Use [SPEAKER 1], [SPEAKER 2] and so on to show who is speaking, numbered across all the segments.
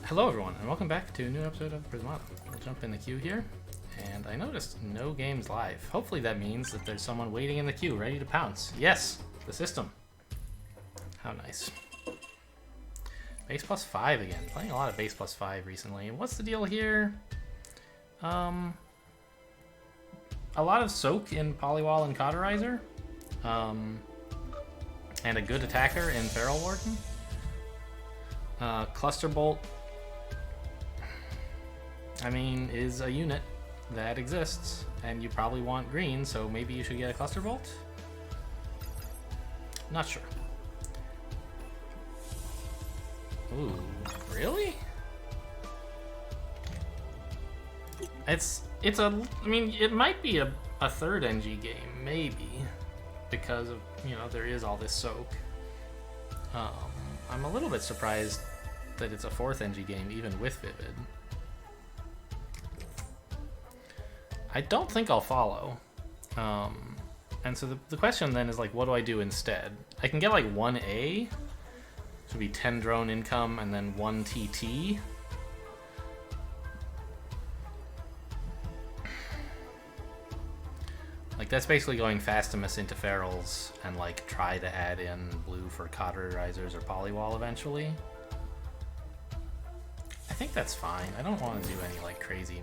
[SPEAKER 1] Hello everyone, and welcome back to a new episode of Prismata. We'll jump in the queue here, and I noticed no games live. Hopefully that means that there's someone waiting in the queue, ready to pounce. Yes, the system. How nice. Base plus 5 again. Playing a lot of base plus 5 recently. What's the deal here? A lot of soak in Polywall and Cauterizer. And a good attacker in Feral Warden. Cluster Bolt, I mean, is a unit that exists, and you probably want green, so maybe you should get a Cluster Bolt? Not sure. Ooh, really? It's a, I mean, it might be a third NG game, maybe, because of, you know, there is all this soak. I'm a little bit surprised that it's a fourth NG game, even with Vivid. I don't think I'll follow. And so the question then is, like, what do I do instead? I can get, like, 1A, which would be 10 drone income, and then 1 TT. Like, that's basically going Fastimus into Ferals and, like, try to add in blue for Cauterizers or Polywall eventually. I think that's fine. I don't want to do any, like, crazy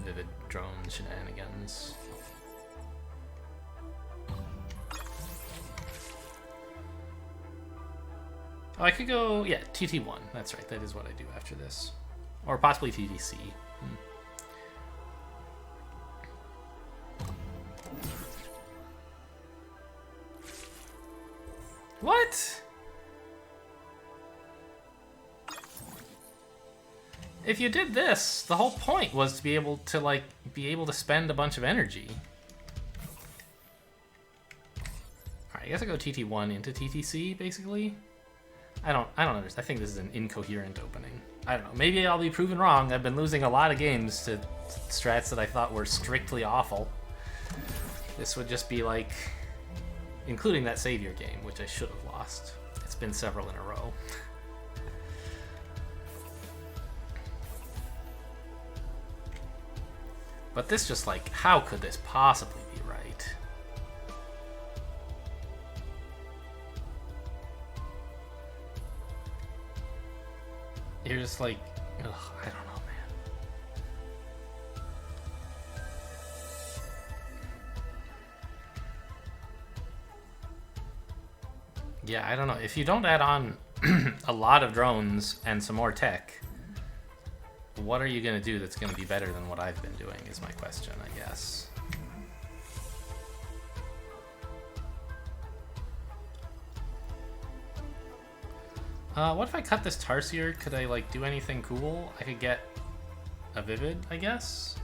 [SPEAKER 1] Vivid drone shenanigans. Oh, I could go, yeah, TT1. That's right, that is what I do after this. Or possibly TTC. What? If you did this, the whole point was to be able to, like, spend a bunch of energy. Alright, I guess I go TT1 into TTC, basically. I don't understand. I think this is an incoherent opening. I don't know. Maybe I'll be proven wrong. I've been losing a lot of games to strats that I thought were strictly awful. This would just be like, including that Savior game, which I should have lost. It's been several in a row. But this just, like, how could this possibly be right? You're just like, ugh, I don't know, man. Yeah, I don't know. If you don't add on a lot of drones and some more tech, what are you going to do that's going to be better than what I've been doing is my question, I guess. What if I cut this Tarsier? Could I, like, do anything cool? I could get a Vivid, I guess?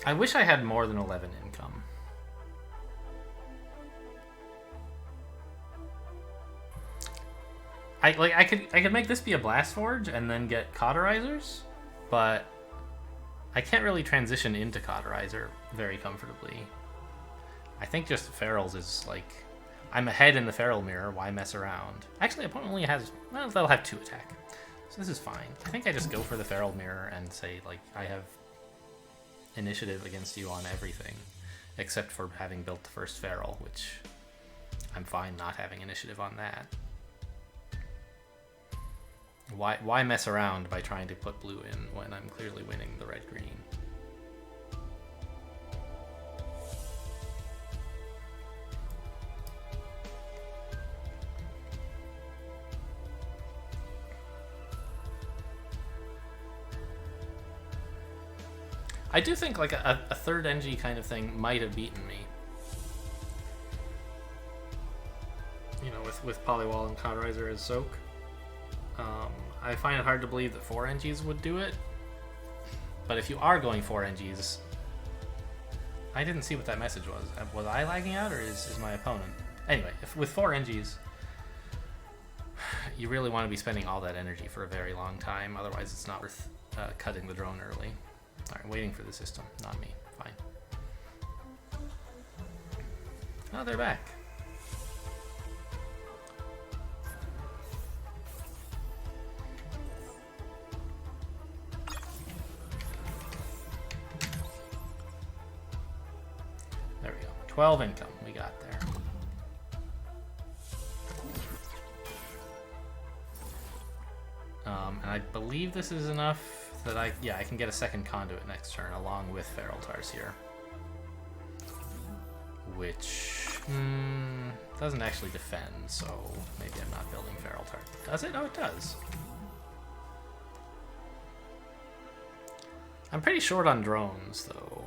[SPEAKER 1] I wish I had more than 11 income. I could make this be a Blast Forge and then get Cauterizers, but I can't really transition into Cauterizer very comfortably. I think just Ferals is, like, I'm ahead in the Feral Mirror, why mess around? Actually, opponent only has, well, they'll have 2 attack, so this is fine. I think I just go for the Feral Mirror and say, like, I have initiative against you on everything, except for having built the first Feral, which I'm fine not having initiative on that. Why mess around by trying to put blue in when I'm clearly winning the red-green? I do think, like, a third NG kind of thing might have beaten me. You know, with Polywall and Cauterizer as soak. I find it hard to believe that 4 NGs would do it. But if you are going 4 NGs, I didn't see what that message was. Was I lagging out, or is my opponent? Anyway, with 4 NGs, you really want to be spending all that energy for a very long time. Otherwise, it's not worth cutting the drone early. Alright, waiting for the system, not me. Fine. Oh, they're back. 12 income, we got there. And I believe this is enough that I can get a second conduit next turn along with Feral Tarsier. Which doesn't actually defend, so maybe I'm not building Feral Tarsier. Does it? Oh, it does. I'm pretty short on drones, though.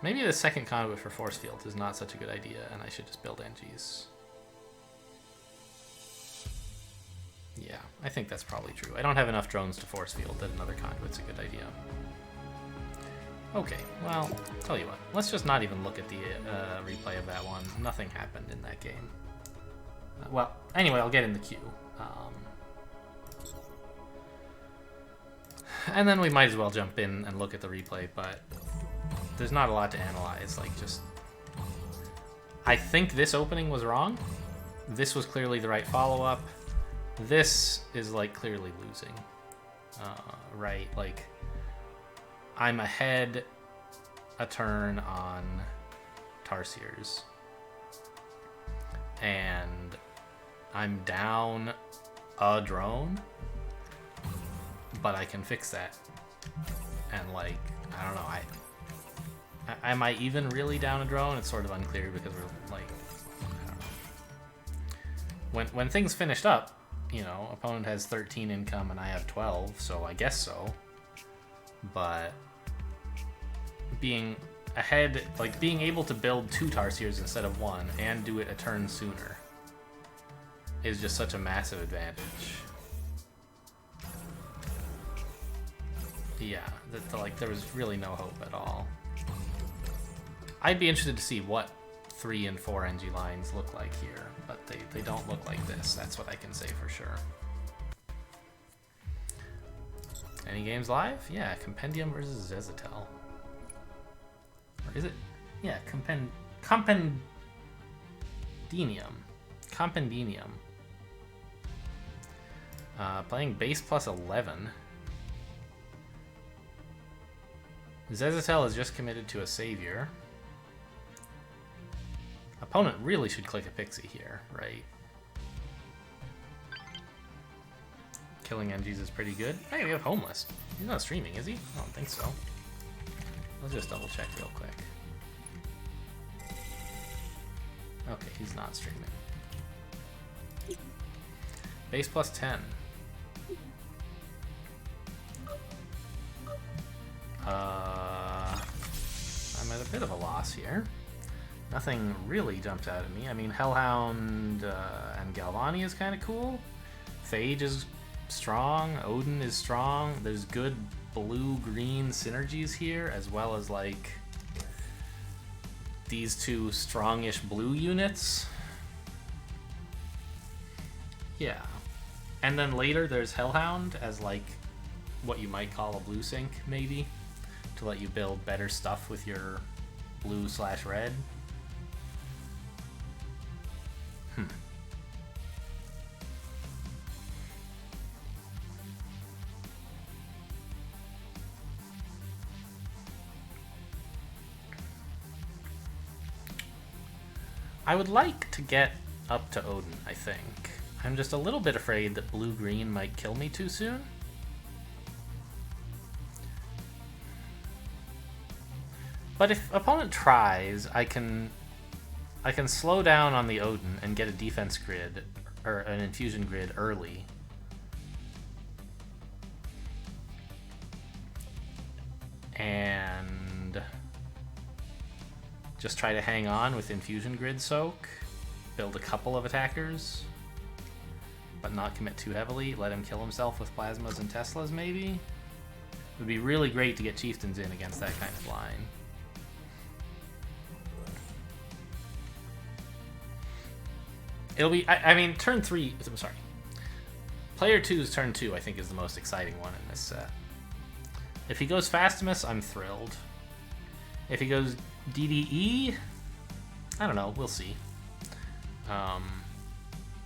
[SPEAKER 1] Maybe the second conduit for Force Field is not such a good idea, and I should just build NGs. Yeah, I think that's probably true. I don't have enough drones to Force Field that another conduit's a good idea. Okay, well, tell you what. Let's just not even look at the replay of that one. Nothing happened in that game. Well, anyway, I'll get in the queue. And then we might as well jump in and look at the replay, but there's not a lot to analyze. Like, just... I think this opening was wrong. This was clearly the right follow-up. This is, like, clearly losing. Right? Like, I'm ahead a turn on Tarsiers. And I'm down a drone. But I can fix that. And, like, I don't know, am I even really down a drone? It's sort of unclear because we're, like, I don't know. When things finished up, you know, opponent has 13 income and I have 12, so I guess so. But being ahead, like, being able to build 2 Tarsiers instead of 1 and do it a turn sooner is just such a massive advantage. Yeah, like, there was really no hope at all. I'd be interested to see what 3 and 4 NG lines look like here, but they don't look like this. That's what I can say for sure. Any games live? Yeah, Compendium versus Zezatel. Or is it? Yeah, Compendinium. Compendinium. Playing base plus 11. Zezatel is just committed to a savior. Opponent really should click a pixie here, right? Killing NGs is pretty good. Hey, we have Homeless. He's not streaming, is he? I don't think so. Let's just double check real quick. Okay, he's not streaming. Base plus 10. I'm at a bit of a loss here. Nothing really jumped out at me. I mean, Hellhound and Galvani is kind of cool. Phage is strong. Odin is strong. There's good blue-green synergies here, as well as, like, these 2 strongish blue units. Yeah. And then later there's Hellhound as, like, what you might call a blue sync, maybe, to let you build better stuff with your blue/red. I would like to get up to Odin, I think. I'm just a little bit afraid that blue-green might kill me too soon. But if opponent tries, I can slow down on the Odin and get a defense grid, or an infusion grid early. And just try to hang on with infusion grid soak, build a couple of attackers, but not commit too heavily, let him kill himself with plasmas and Teslas maybe. It would be really great to get chieftains in against that kind of line. It'll be, I mean, turn 3, I'm sorry. Player 2's turn 2, I think, is the most exciting one in this set. If he goes Fastimus, I'm thrilled. If he goes DDE, I don't know, we'll see.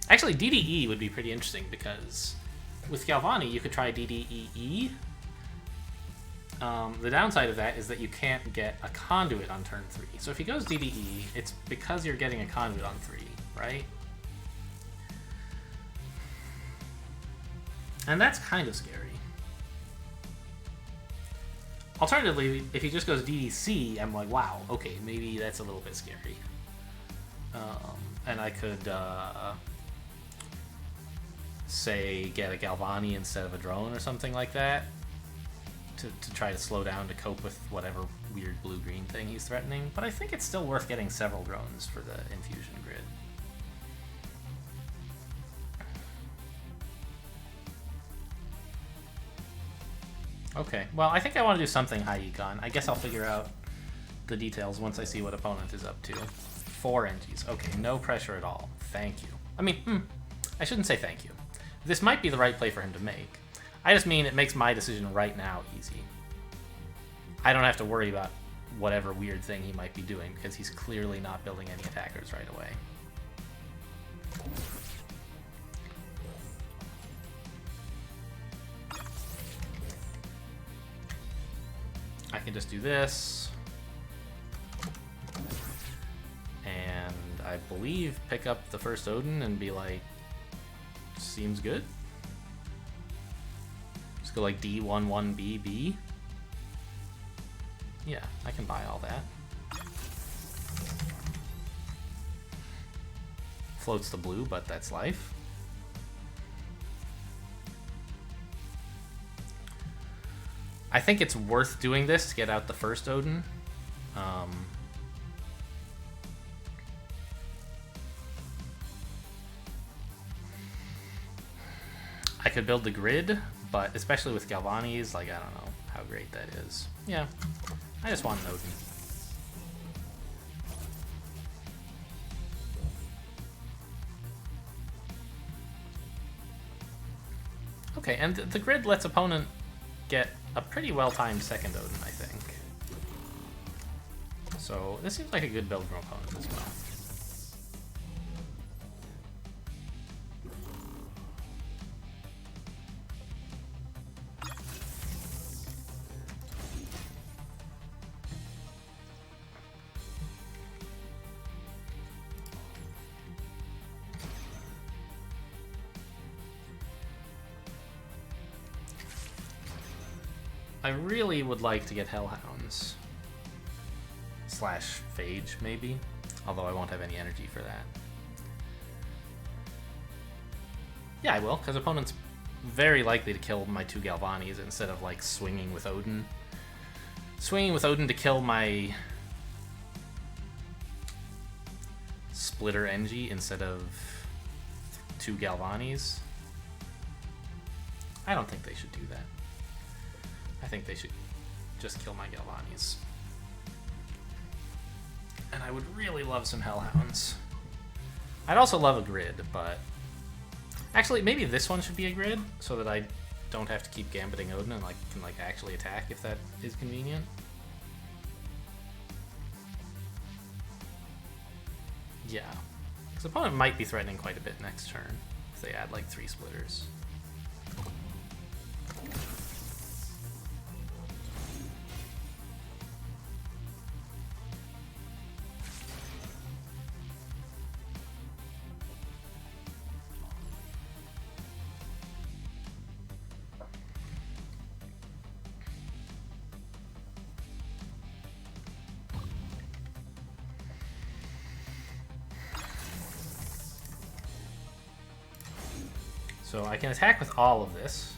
[SPEAKER 1] Actually, DDE would be pretty interesting because with Galvani, you could try DDEE, The downside of that is that you can't get a conduit on turn 3. So if he goes DDE, it's because you're getting a conduit on 3, right? And that's kind of scary. Alternatively, if he just goes DDC, I'm like, wow, okay, maybe that's a little bit scary. And I could, say, get a Galvani instead of a drone or something like that to try to slow down to cope with whatever weird blue-green thing he's threatening. But I think it's still worth getting several drones for the infusion grid. Okay, well, I think I want to do something high econ. I guess I'll figure out the details once I see what opponent is up to. 4 NGs. Okay, no pressure at all. Thank you. I mean, I shouldn't say thank you. This might be the right play for him to make. I just mean it makes my decision right now easy. I don't have to worry about whatever weird thing he might be doing because he's clearly not building any attackers right away. I can just do this. And I believe pick up the first Odin and be like, seems good. Just go like D11BB. Yeah, I can buy all that. Floats the blue, but that's life. I think it's worth doing this to get out the first Odin. I could build the grid, but especially with Galvani's, like, I don't know how great that is. Yeah, I just want an Odin. Okay, and the grid lets opponent get a pretty well-timed second Odin, I think. So this seems like a good build from opponent as well. I really would like to get Hellhounds. Slash Phage, maybe. Although I won't have any energy for that. Yeah, I will, because opponent's very likely to kill my 2 Galvanis instead of, like, swinging with Odin. Swinging with Odin to kill my Splitter Engie instead of 2 Galvanis. I don't think they should do that. I think they should just kill my Galvanis. And I would really love some Hellhounds. I'd also love a grid, but... Actually, maybe this one should be a grid, so that I don't have to keep gambiting Odin and can actually attack if that is convenient. Yeah. Because opponent might be threatening quite a bit next turn, if they add like 3 splitters. So I can attack with all of this.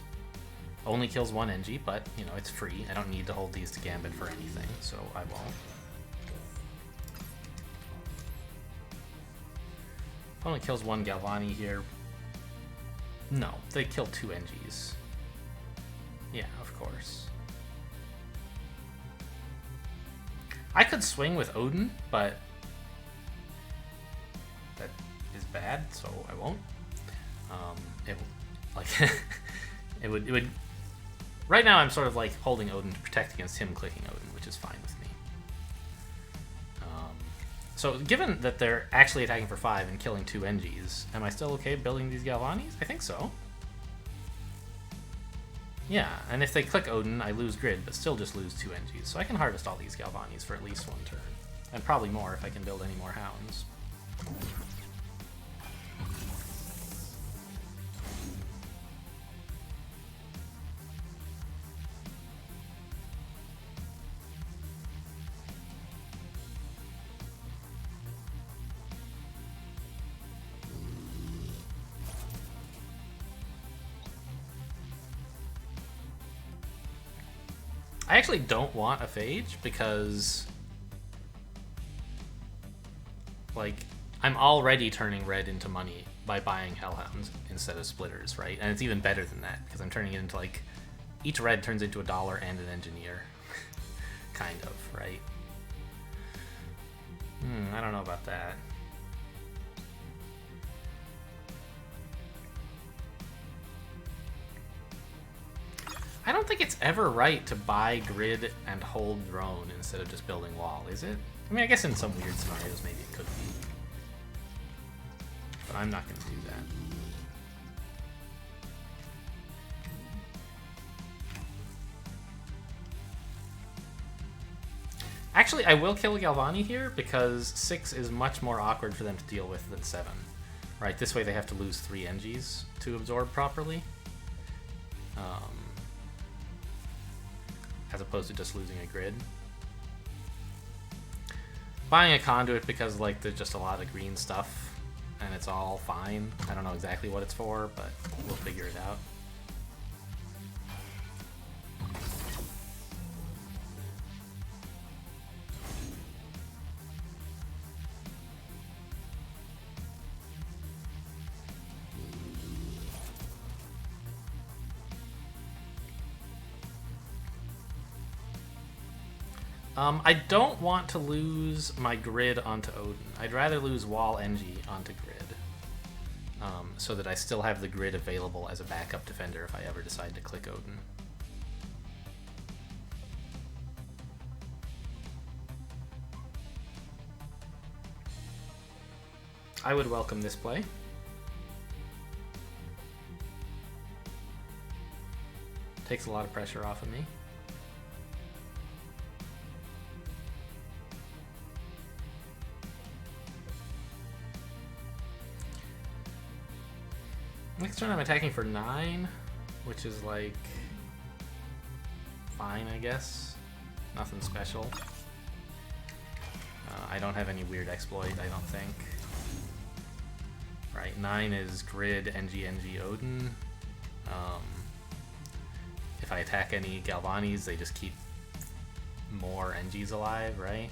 [SPEAKER 1] Only kills 1 NG, but, you know, it's free. I don't need to hold these to Gambit for anything, so I won't. Opponent kills 1 Galvani here. No, they kill 2 NGs. Yeah, of course. I could swing with Odin, but that is bad, so I won't. It would. Right now, I'm sort of like holding Odin to protect against him clicking Odin, which is fine with me. So, given that they're actually attacking for 5 and killing 2 NGs, am I still okay building these Galvanis? I think so. Yeah, and if they click Odin, I lose grid, but still just lose 2 NGs. So I can harvest all these Galvanis for at least 1 turn. And probably more if I can build any more Hounds. I actually don't want a Phage because, like, I'm already turning red into money by buying Hellhounds instead of Splitters, right? And it's even better than that because I'm turning it into, like, each red turns into $1 and an Engineer. Kind of, right? I don't know about that. I don't think it's ever right to buy grid and hold drone instead of just building wall, is it? I mean, I guess in some weird scenarios maybe it could be. But I'm not going to do that. Actually, I will kill Galvani here because 6 is much more awkward for them to deal with than 7. Right, this way they have to lose 3 NGs to absorb properly. As opposed to just losing a grid. Buying a conduit because, like, there's just a lot of green stuff and it's all fine. I don't know exactly what it's for, but we'll figure it out. I don't want to lose my grid onto Odin. I'd rather lose wall NG onto grid. So that I still have the grid available as a backup defender if I ever decide to click Odin. I would welcome this play. Takes a lot of pressure off of me. Next turn I'm attacking for 9, which is like fine, I guess. Nothing special. I don't have any weird exploit, I don't think. Right, 9 is grid, NG, Odin. If I attack any Galvanis, they just keep more NGs alive, right?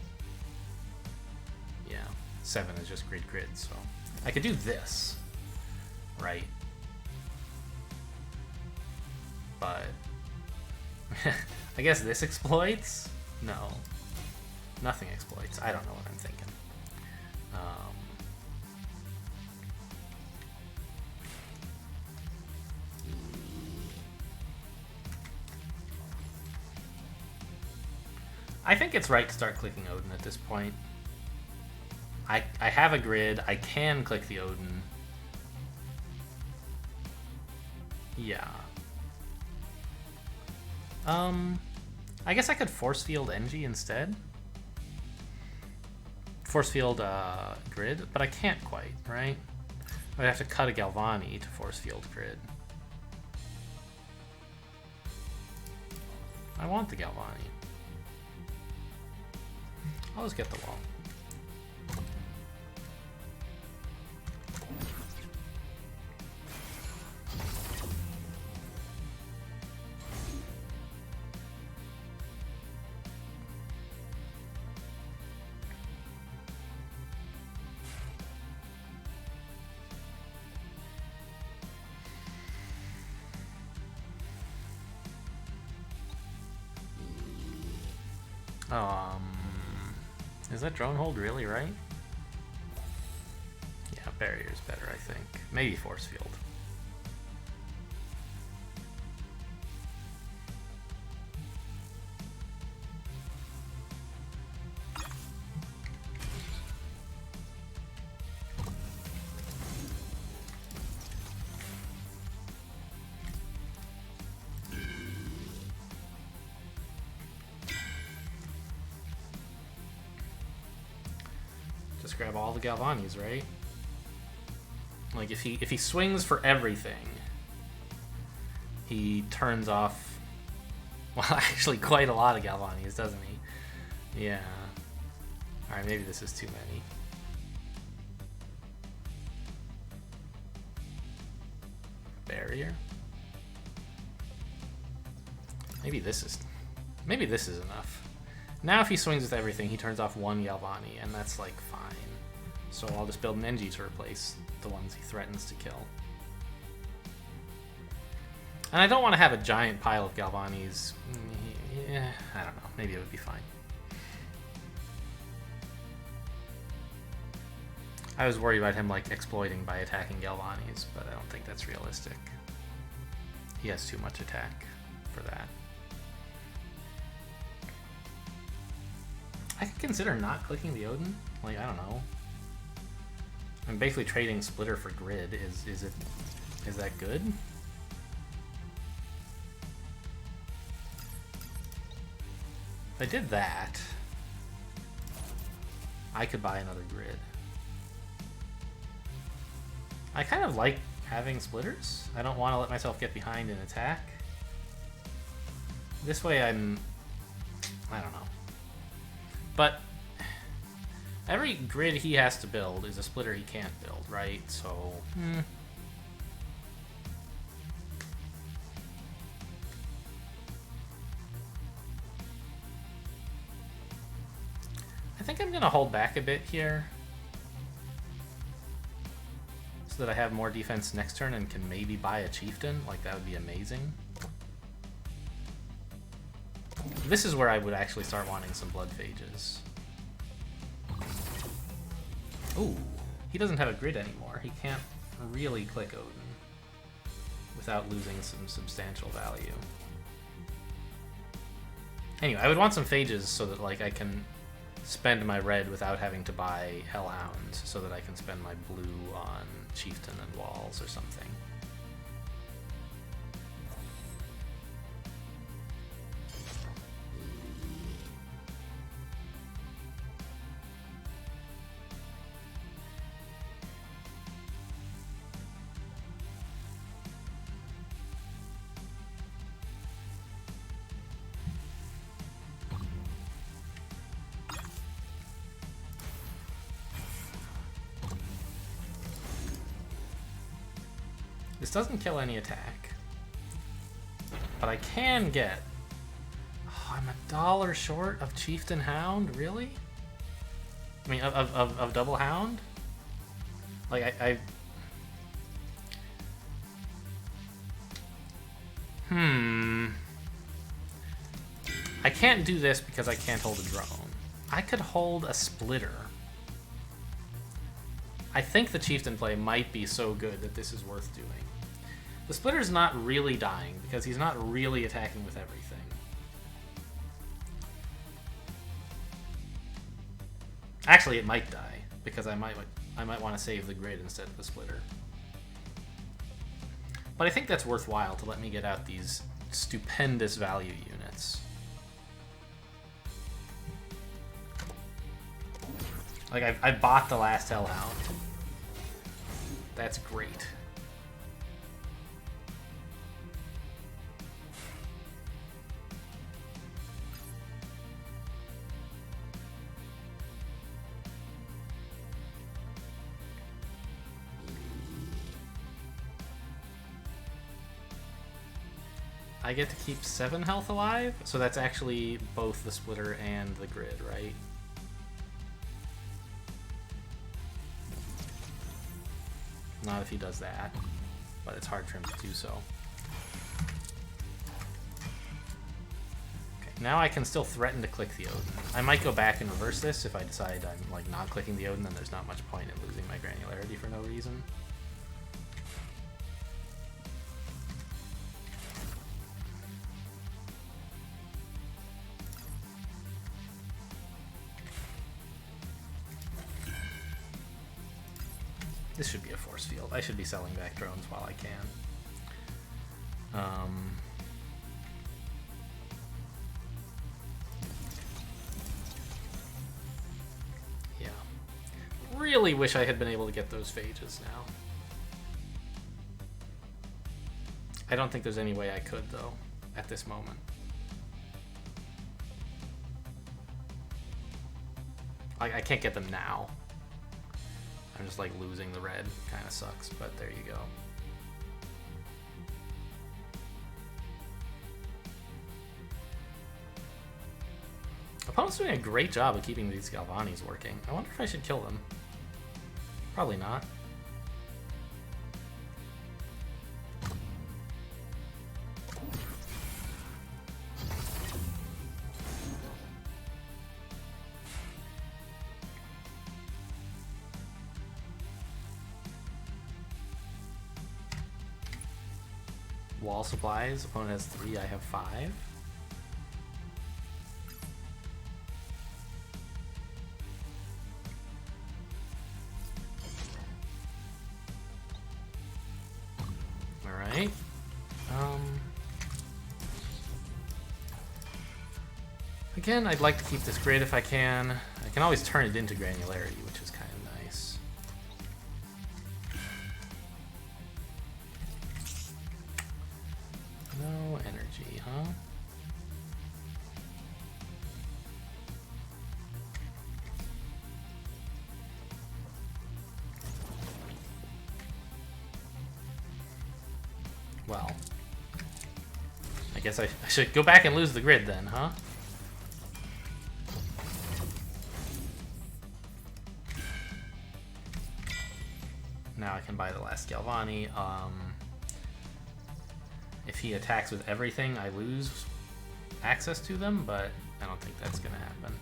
[SPEAKER 1] Yeah, 7 is just grid, so I could do this, right? But I guess this exploits? No. Nothing exploits. I don't know what I'm thinking. I think it's right to start clicking Odin at this point. I have a grid. I can click the Odin. Yeah. I guess I could force field NG instead. Force field grid, but I can't quite, right? I'd have to cut a Galvani to force field grid. I want the Galvani. I'll just get the wall. Is that drone hold really right? Yeah, barrier's better, I think. Maybe force field. grab all the Galvani's, right? Like if he swings for everything, he turns off, well, actually quite a lot of Galvani's, doesn't he? Yeah. Alright, maybe this is too many. Barrier? Maybe this is enough. Now if he swings with everything, he turns off one Galvani, and that's like fine. So I'll just build an Engi to replace the ones he threatens to kill. And I don't want to have a giant pile of Galvani's. Yeah, I don't know. Maybe it would be fine. I was worried about him like exploiting by attacking Galvani's, but I don't think that's realistic. He has too much attack for that. I could consider not clicking the Odin. Like, I don't know. I'm basically trading Splitter for Grid. Is that good? If I did that, I could buy another Grid. I kind of like having Splitters. I don't want to let myself get behind in attack. This way I don't know. But every Grid he has to build is a Splitter he can't build, right? So, I think I'm going to hold back a bit here so that I have more defense next turn and can maybe buy a Chieftain. Like, that would be amazing. This is where I would actually start wanting some Blood Phages. Ooh, he doesn't have a Grid anymore. He can't really click Odin without losing some substantial value. Anyway, I would want some Phages so that like I can spend my red without having to buy Hellhound, so that I can spend my blue on Chieftain and Walls or something. This doesn't kill any attack, but I can get... Oh, I'm $1 short of Chieftain Hound? Really? I mean, of double Hound? Like, I can't do this because I can't hold a drone. I could hold a Splitter. I think the Chieftain play might be so good that this is worth doing. The Splitter's not really dying because he's not really attacking with everything. Actually, it might die because I might want to save the Grid instead of the Splitter. But I think that's worthwhile to let me get out these stupendous value units. Like, I bought the last Hellhound. That's great. I get to keep 7 health alive, so that's actually both the Splitter and the Grid, right? Not if he does that, but it's hard for him to do so. Okay, now I can still threaten to click the Odin. I might go back and reverse this if I decide I'm like not clicking the Odin, then there's not much point in losing my granularity for no reason. This should be a force field. I should be selling back drones while I can. Yeah. really wish I had been able to get those phages now. I don't think there's any way I could, though, at this moment. I can't get them now. I'm just, like, losing the red. Kind of sucks, but there you go. Opponent's doing a great job of keeping these Galvanis working. I wonder if I should kill them. Probably not. Wall supplies. Opponent has 3. I have 5. Alright. Again, I'd like to keep this grid if I can. I can always turn it into granularity, which is kind of nice. No energy, huh? Well, I guess I should go back and lose the grid then, huh? Now I can buy the last Galvani. If he attacks with everything, I lose access to them, but I don't think that's gonna happen.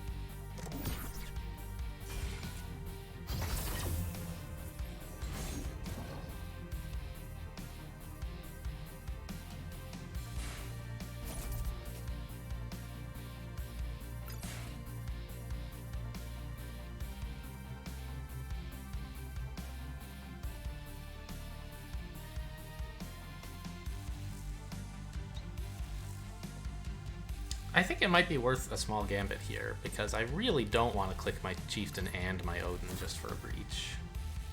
[SPEAKER 1] I think it might be worth a small gambit here, because I really don't want to click my Chieftain and my Odin just for a breach.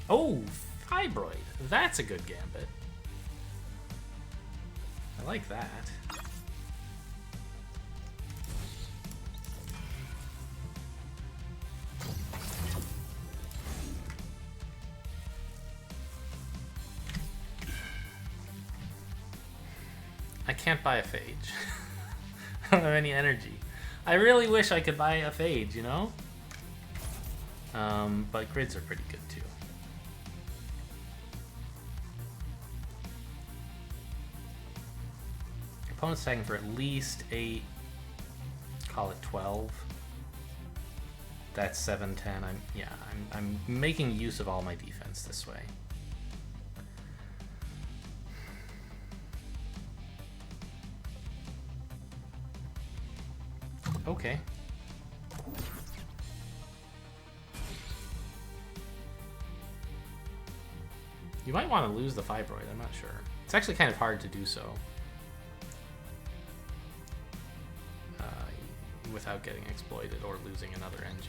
[SPEAKER 1] Oh, Fibroid. That's a good gambit. I like that. I can't buy a Phage. I don't have any energy. I really wish I could buy a Phage, you know? But grids are pretty good too. Opponent's attacking for at least 8. Call it 12. That's 7, 10. I'm making use of all my defense this way. Okay. You might want to lose the Fibroid, I'm not sure. It's actually kind of hard to do so. Without getting exploited or losing another NG.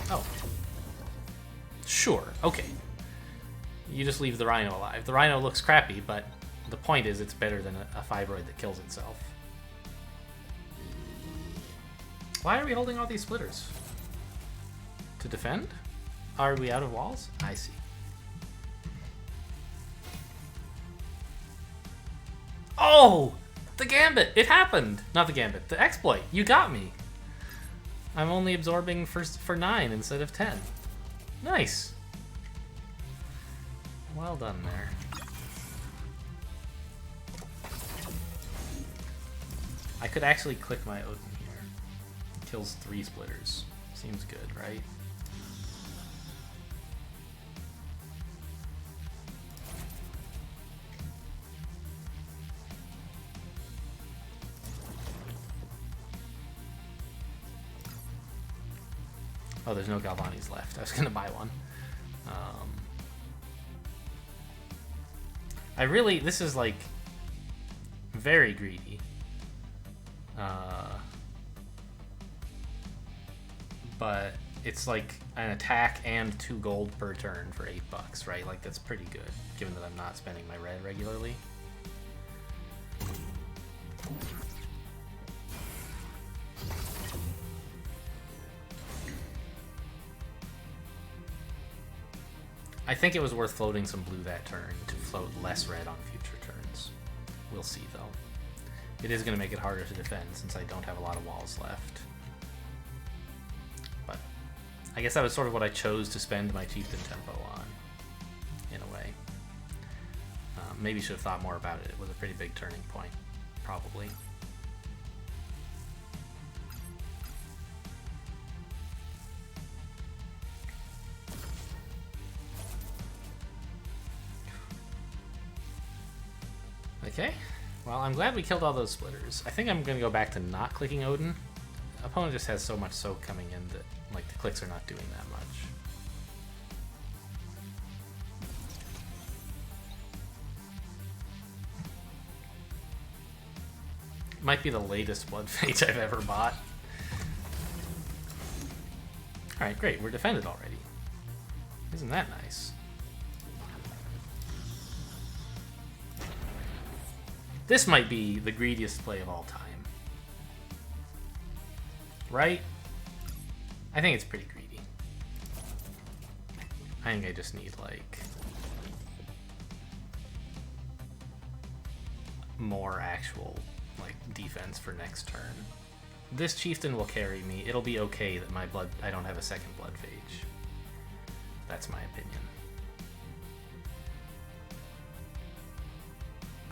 [SPEAKER 1] Oh. Sure, okay. You just leave the Rhino alive. The Rhino looks crappy, but the point is it's better than a Fibroid that kills itself. Why are we holding all these splitters? To defend? Are we out of walls? I see. Oh! The Gambit! It happened! Not the Gambit, the exploit. You got me! I'm only absorbing for 9 instead of 10. Nice! Well done there. I could actually click my Odin. Kills 3 splitters. Seems good, right? Oh, there's no Galvanis left. I was gonna buy one. This is like very greedy. But it's like an attack and 2 gold per turn for $8, right? Like, that's pretty good, given that I'm not spending my red regularly. I think it was worth floating some blue that turn to float less red on future turns. We'll see, though. It is going to make it harder to defend since I don't have a lot of walls left. But I guess that was sort of what I chose to spend my chieftain tempo on, in a way. Maybe should have thought more about it. It was a pretty big turning point, probably. Okay, well, I'm glad we killed all those splitters. I think I'm going to go back to not clicking Odin. The opponent just has so much soak coming in that, like, the clicks are not doing that much. Might be the latest Blood Phage I've ever bought. Alright, great, we're defended already. Isn't that nice? This might be the greediest play of all time. Right? I think it's pretty greedy. I think I just need, like, more actual, like, defense for next turn. This chieftain will carry me. It'll be okay that I don't have a second Blood Phage. That's my opinion.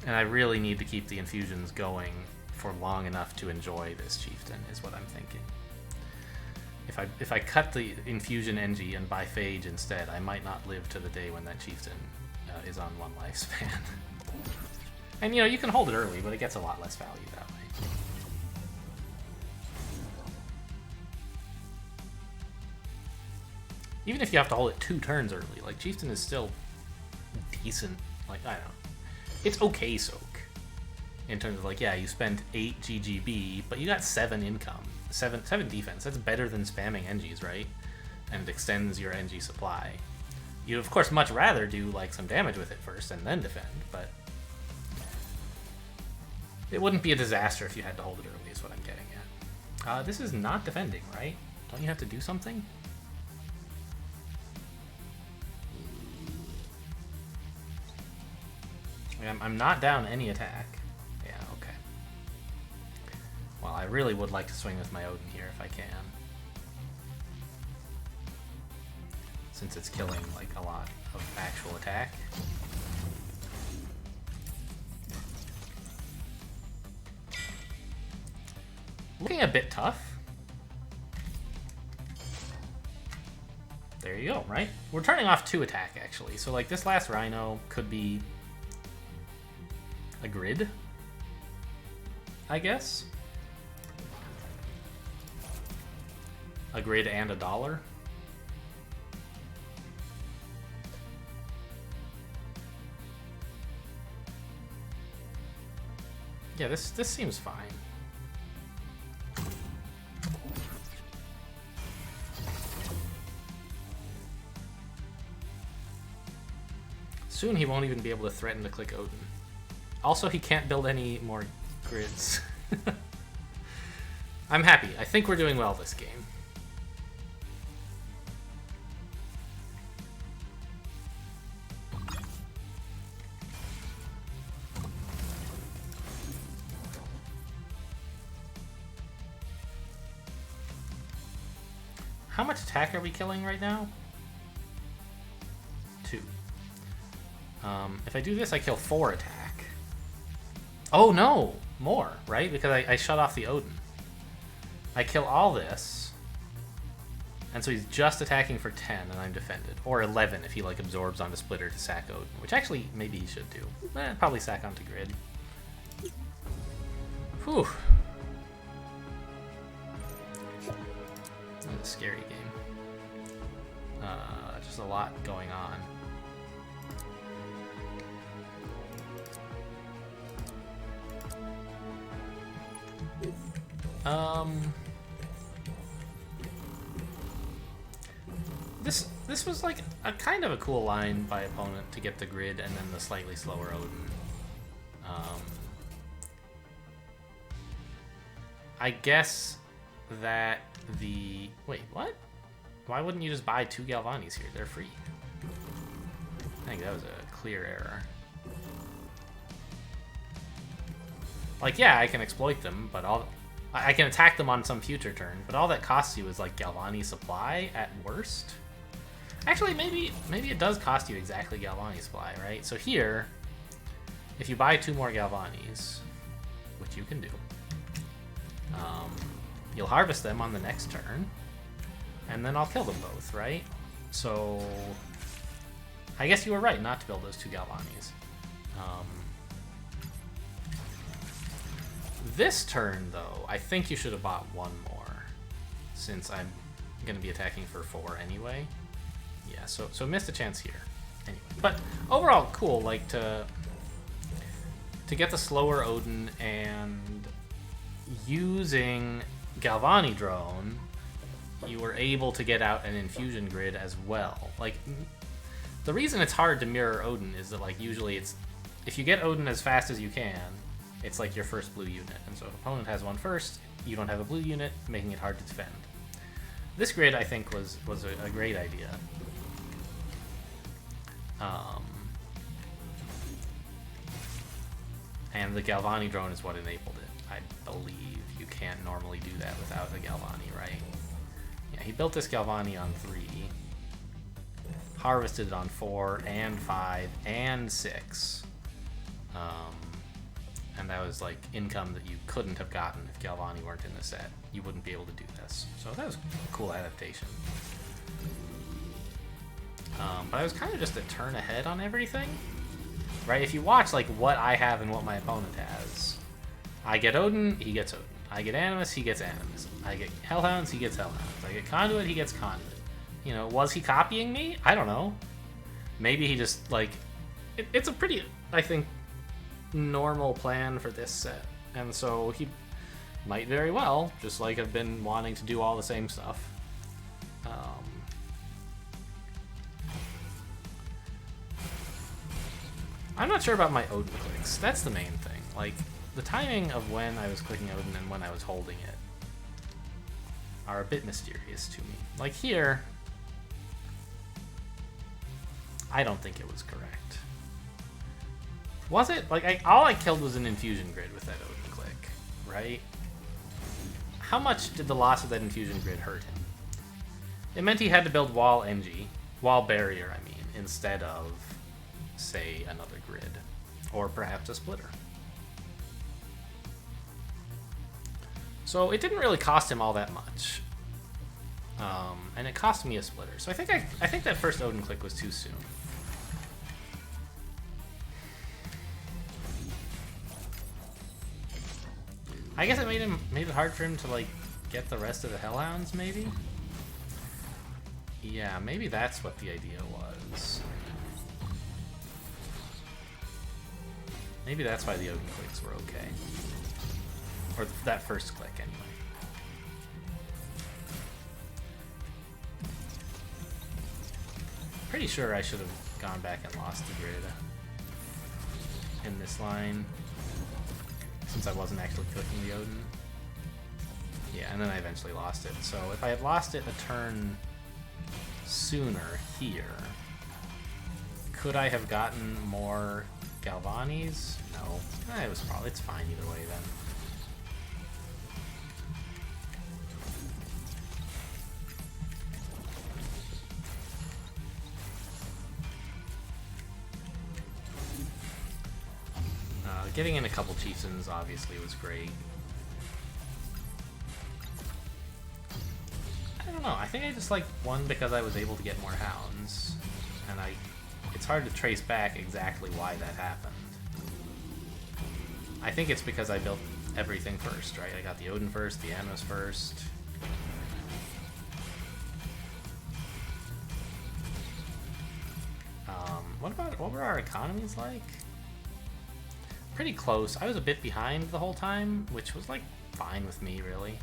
[SPEAKER 1] And I really need to keep the infusions going for long enough to enjoy this chieftain, is what I'm thinking. If I cut the infusion NG and buy Phage instead, I might not live to the day when that chieftain is on 1 lifespan. And, you know, you can hold it early, but it gets a lot less value that way. Even if you have to hold it 2 turns early, like, chieftain is still decent. Like, I don't know. It's okay soak. In terms of, like, yeah, you spent 8 GGB, but you got 7 income. 7 defense. That's better than spamming NGs, right? And it extends your NG supply. You'd, of course, much rather do, like, some damage with it first and then defend, but it wouldn't be a disaster if you had to hold it early, is what I'm getting at. This is not defending, right? Don't you have to do something? I'm not down any attack. Yeah, okay. Well, I really would like to swing with my Odin here if I can. Since it's killing, like, a lot of actual attack. Looking a bit tough. There you go, right? We're turning off 2 attack, actually. So, like, this last Rhino could be a grid, I guess. A grid and a dollar. Yeah, this seems fine. Soon he won't even be able to threaten to click Odin. Also, he can't build any more grids. I'm happy. I think we're doing well this game. How much attack are we killing right now? 2. If I do this, I kill 4 attack. Oh no! More, right? Because I shut off the Odin. I kill all this. And so he's just attacking for 10 and I'm defended. Or 11 if he, like, absorbs onto Splitter to sack Odin. Which actually, maybe he should do. Probably sack onto Grid. Whew. That's a scary game. Just a lot going on. This was like a kind of a cool line by opponent to get the grid and then the slightly slower Odin. I guess that the... Wait, what? Why wouldn't you just buy 2 Galvanis here? They're free. I think that was a clear error. Like, yeah, I can exploit them, but I can attack them on some future turn, but all that costs you is like Galvani supply at worst. Actually, maybe it does cost you exactly Galvani supply, right? So here, if you buy 2 more Galvanis, which you can do, you'll harvest them on the next turn, and then I'll kill them both, right? So I guess you were right not to build those 2 Galvanis. This turn, though, I think you should have bought 1 more, since I'm going to be attacking for 4 anyway. Yeah, so missed a chance here. Anyway, but overall, cool. Like to get the slower Odin and using Galvani Drone, you were able to get out an infusion grid as well. Like the reason it's hard to mirror Odin is that like usually it's if you get Odin as fast as you can, it's like your first blue unit, and so if opponent has one first, you don't have a blue unit, making it hard to defend. This grid, I think, was a great idea. And the Galvani drone is what enabled it. I believe you can't normally do that without a Galvani, right? Yeah, he built this Galvani on 3, harvested it on 4 and 5 and 6. And that was like income that you couldn't have gotten if Galvani weren't in the set. You wouldn't be able to do this. So that was a cool adaptation. But I was kind of just a turn ahead on everything, right? If you watch like what I have and what my opponent has, I get Odin, he gets Odin. I get Animus, he gets Animus. I get Hellhounds, he gets Hellhounds. I get Conduit, he gets Conduit. You know, was he copying me? I don't know. Maybe he just like it's a pretty, I think, normal plan for this set, and so he might very well just like have been wanting to do all the same stuff. I'm not sure about my Odin clicks. That's the main thing. Like the timing of when I was clicking Odin and when I was holding it are a bit mysterious to me. Like here, I don't think it was correct. Was it? Like, all I killed was an infusion grid with that Odin click, right? How much did the loss of that infusion grid hurt him? It meant he had to build wall barrier, I mean, instead of, say, another grid. Or perhaps a splitter. So it didn't really cost him all that much. And it cost me a splitter. So I think that first Odin click was too soon. I guess it made it hard for him to like get the rest of the Hellhounds, maybe? Yeah, maybe that's what the idea was. Maybe that's why the Odin clicks were okay. Or that first click, anyway. Pretty sure I should have gone back and lost the grid in this line, since I wasn't actually clicking the Odin. Yeah, and then I eventually lost it. So if I had lost it a turn sooner here, could I have gotten more Galvanis? No. It's fine either way then. Getting in a couple chieftains obviously was great. I don't know, I think I just like won because I was able to get more hounds, and it's hard to trace back exactly why that happened. I think it's because I built everything first, right? I got the Odin first, the Animus first. What were our economies like? Pretty close. I was a bit behind the whole time, which was like fine with me, really.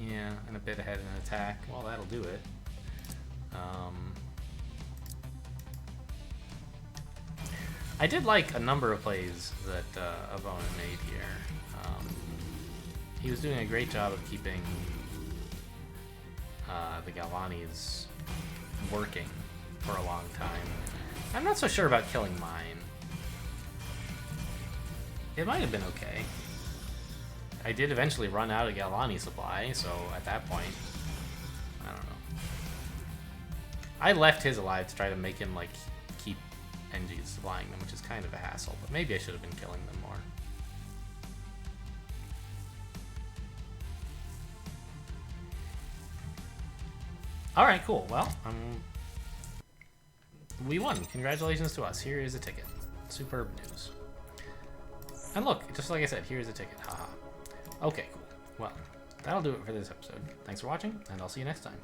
[SPEAKER 1] Yeah, and a bit ahead in attack. Well, that'll do it. I did like a number of plays that Avona made here. He was doing a great job of keeping the Galvani's working for a long time. I'm not so sure about killing mine. It might have been okay. I did eventually run out of Galvani supply, so at that point, I don't know. I left his alive to try to make him, like, keep NGs supplying them, which is kind of a hassle, but maybe I should have been killing them more. Alright, cool. Well, we won. Congratulations to us. Here is a ticket. Superb news. And look, just like I said, here's a ticket. Haha. Okay, cool. Well, that'll do it for this episode. Thanks for watching, and I'll see you next time.